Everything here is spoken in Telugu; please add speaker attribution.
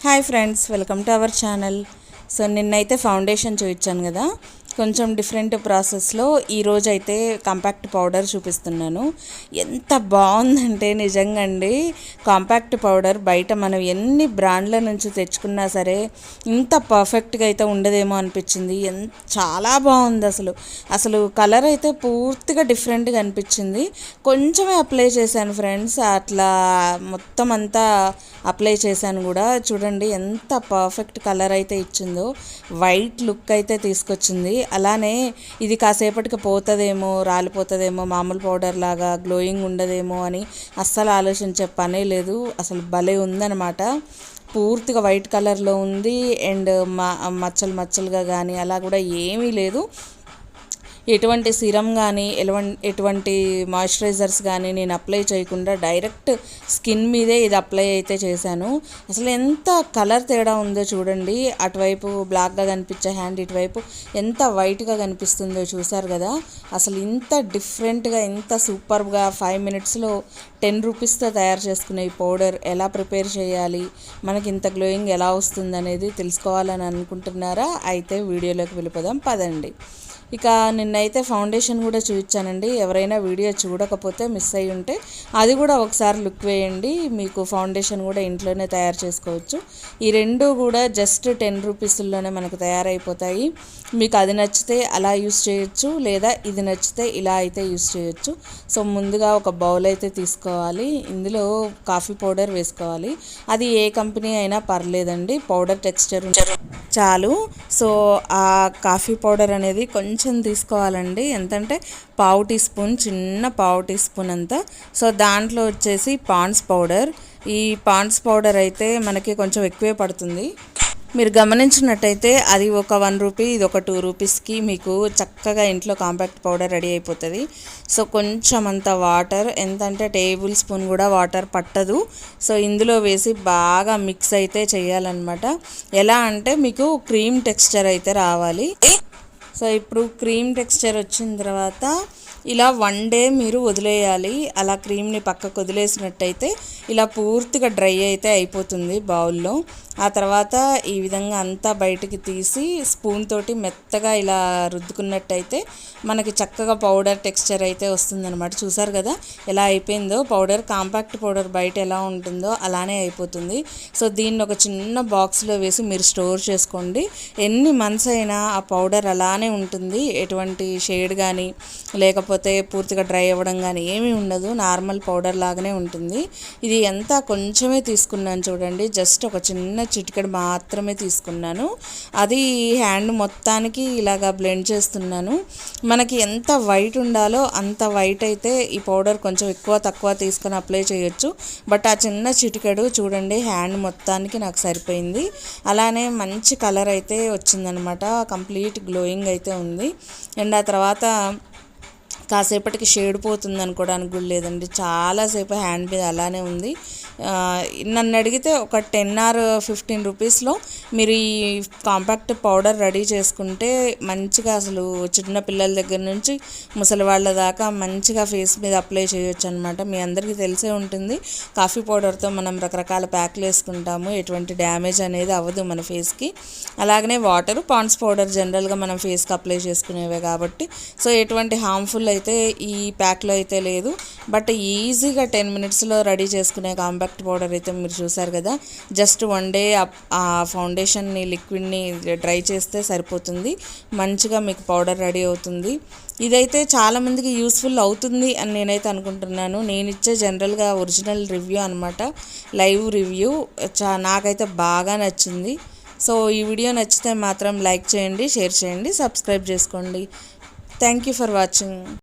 Speaker 1: Hi friends, welcome to our channel. So నిన్నైతే ఫౌండేషన్ చూపించాను కదా, కొంచెం డిఫరెంట్ ప్రాసెస్లో ఈరోజు అయితే కాంపాక్ట్ పౌడర్ చూపిస్తున్నాను. ఎంత బాగుందంటే నిజంగా అండి, కాంపాక్ట్ పౌడర్ బయట మనం ఎన్ని బ్రాండ్ల నుంచి తెచ్చుకున్నా సరే ఇంత పర్ఫెక్ట్గా అయితే ఉండదేమో అనిపించింది. చాలా బాగుంది. అసలు కలర్ అయితే పూర్తిగా డిఫరెంట్గా అనిపించింది. కొంచెమే అప్లై చేశాను ఫ్రెండ్స్, అట్లా మొత్తం అంతా అప్లై చేశాను కూడా. చూడండి ఎంత పర్ఫెక్ట్ కలర్ అయితే ఇచ్చిందో, వైట్ లుక్ అయితే తీసుకొచ్చింది. అలానే ఇది కాసేపటికి పోతుందేమో, రాలిపోతుందేమో, మామూలు పౌడర్ లాగా గ్లోయింగ్ ఉండదేమో అని అస్సలు ఆలోచించే పనే లేదు. అసలు భలే ఉందన్నమాట. పూర్తిగా వైట్ కలర్లో ఉంది. అండ్ మచ్చలుగా కానీ అలా కూడా ఏమీ లేదు. ఎటువంటి సిరం కానీ ఎటువంటి మాయిశ్చరైజర్స్ కానీ నేను అప్లై చేయకుండా డైరెక్ట్ స్కిన్ మీదే ఇది అప్లై అయితే చేశాను. అసలు ఎంత కలర్ తేడా ఉందో చూడండి. అటువైపు బ్లాక్గా కనిపించే హ్యాండ్, ఇటువైపు ఎంత వైట్గా కనిపిస్తుందో చూసారు కదా. అసలు ఇంత డిఫరెంట్గా, ఇంత సూపర్గా 5 మినిట్స్లో 10 రూపీస్తో తయారు చేసుకునే ఈ పౌడర్ ఎలా ప్రిపేర్ చేయాలి, మనకి ఇంత గ్లోయింగ్ ఎలా వస్తుంది అనేది తెలుసుకోవాలని అనుకుంటున్నారా? అయితే వీడియోలోకి వెళ్ళిపోదాం పదండి. ఇక నిన్నైతే ఫౌండేషన్ కూడా చూపించానండి. ఎవరైనా వీడియో చూడకపోతే మిస్ అయ్యి ఉంటే అది కూడా ఒకసారి లుక్ వేయండి. మీకు ఫౌండేషన్ కూడా ఇంట్లోనే తయారు చేసుకోవచ్చు. ఈ రెండు కూడా జస్ట్ 10 రూపీస్లోనే మనకు తయారైపోతాయి. మీకు అది నచ్చితే అలా యూస్ చేయొచ్చు, లేదా ఇది నచ్చితే ఇలా అయితే యూస్ చేయొచ్చు. సో ముందుగా ఒక బౌల్ అయితే తీసుకోవాలి. ఇందులో కాఫీ పౌడర్ వేసుకోవాలి. అది ఏ కంపెనీ అయినా పర్లేదండి, పౌడర్ టెక్స్చర్ చాలు. సో ఆ కాఫీ పౌడర్ అనేది కొంచెం తీసుకోవాలండి. ఎంతంటే చిన్న పావు టీ స్పూన్ అంతా. సో దాంట్లో వచ్చేసి పాండ్స్ పౌడర్. ఈ పాండ్స్ పౌడర్ అయితే మనకి కొంచెం ఎక్కువే పడుతుంది. మీరు గమనించినట్టయితే అది ఒక 1 రూపీ, ఇది ఒక 2 రూపీస్కి మీకు చక్కగా ఇంట్లో కాంపాక్ట్ పౌడర్ రెడీ అయిపోతుంది. సో కొంచెం అంత వాటర్, ఎంతంటే టేబుల్ స్పూన్ కూడా వాటర్ పట్టదు. సో ఇందులో వేసి బాగా మిక్స్ అయితే చేయాలన్నమాట. ఎలా అంటే మీకు క్రీమ్ టెక్స్చర్ అయితే రావాలి. సో ఇప్పుడు క్రీమ్ టెక్స్చర్ వచ్చిన తర్వాత ఇలా 1 డే మీరు వదిలేయాలి. అలా క్రీమ్ని పక్కకు వదిలేసినట్టయితే ఇలా పూర్తిగా డ్రై అయితే అయిపోతుంది బౌల్లో. ఆ తర్వాత ఈ విధంగా అంతా బయటికి తీసి స్పూన్ తోటి మెత్తగా ఇలా రుద్దుకున్నట్టయితే మనకి చక్కగా పౌడర్ టెక్స్చర్ అయితే వస్తుందన్నమాట. చూసారు కదా ఎలా అయిపోయిందో పౌడర్. కాంపాక్ట్ పౌడర్ బయట ఎలా ఉంటుందో అలానే అయిపోతుంది. సో దీన్ని ఒక చిన్న బాక్స్లో వేసి మీరు స్టోర్ చేసుకోండి. ఎన్ని మంత్స్ అయినా ఆ పౌడర్ అలానే ఉంటుంది. ఎటువంటి షేడ్ కానీ లేకపోతే పూర్తిగా డ్రై అవ్వడం కానీ ఏమీ ఉండదు. నార్మల్ పౌడర్ లాగానే ఉంటుంది. ఇది ఎంత కొంచెమే తీసుకున్నాను చూడండి, జస్ట్ ఒక చిన్న చిటికెడు మాత్రమే తీసుకున్నాను. అది హ్యాండ్ మొత్తానికి ఇలాగా బ్లెండ్ చేస్తున్నాను. మనకి ఎంత వైట్ ఉండాలో అంత వైట్ అయితే ఈ పౌడర్ కొంచెం ఎక్కువ తక్కువ తీసుకొని అప్లై చేయొచ్చు. బట్ ఆ చిన్న చిటికెడు చూడండి హ్యాండ్ మొత్తానికి నాకు సరిపోయింది. అలానే మంచి కలర్ అయితే వచ్చిందనమాట. కంప్లీట్ గ్లోయింగ్ అయితే ఉంది. అండ్ ఆ తర్వాత కాసేపటికి షేడ్ పోతుంది అనుకోవడానికి కూడా లేదండి, చాలాసేపు హ్యాండ్ మీద అలానే ఉంది. నన్ను అడిగితే ఒక 10 or 15 రూపీస్లో మీరు ఈ కాంపాక్ట్ పౌడర్ రెడీ చేసుకుంటే మంచిగా అసలు చిన్న పిల్లల దగ్గర నుంచి ముసలి వాళ్ళ దాకా మంచిగా ఫేస్ మీద అప్లై చేయొచ్చు అనమాట. మీ అందరికీ తెలిసే ఉంటుంది, కాఫీ పౌడర్తో మనం రకరకాల ప్యాక్లు వేసుకుంటాము, ఎటువంటి డ్యామేజ్ అనేది అవ్వదు మన ఫేస్కి. అలాగనే పాండ్స్ పౌడర్ జనరల్గా మనం ఫేస్కి అప్లై చేసుకునేవే కాబట్టి సో ఎటువంటి హార్మ్ఫుల్ అయితే ఈ ప్యాక్లో అయితే లేదు. బట్ ఈజీగా 10 మినిట్స్లో రెడీ చేసుకునే కాంపాక్ట్ పౌడర్ అయితే మీరు చూసారు కదా. జస్ట్ 1 డే ఆ ఫౌండేషన్ని లిక్విడ్ని డ్రై చేస్తే సరిపోతుంది. మంచిగా మీకు పౌడర్ రెడీ అవుతుంది. ఇదైతే చాలామందికి యూస్ఫుల్ అవుతుంది అని నేనైతే అనుకుంటున్నాను. నేను ఇచ్చే జనరల్గా ఒరిజినల్ రివ్యూ అనమాట, లైవ్ రివ్యూ. నాకైతే బాగా నచ్చింది. సో ఈ వీడియో నచ్చితే మాత్రం లైక్ చేయండి, షేర్ చేయండి, సబ్స్క్రైబ్ చేసుకోండి. Thank you for watching.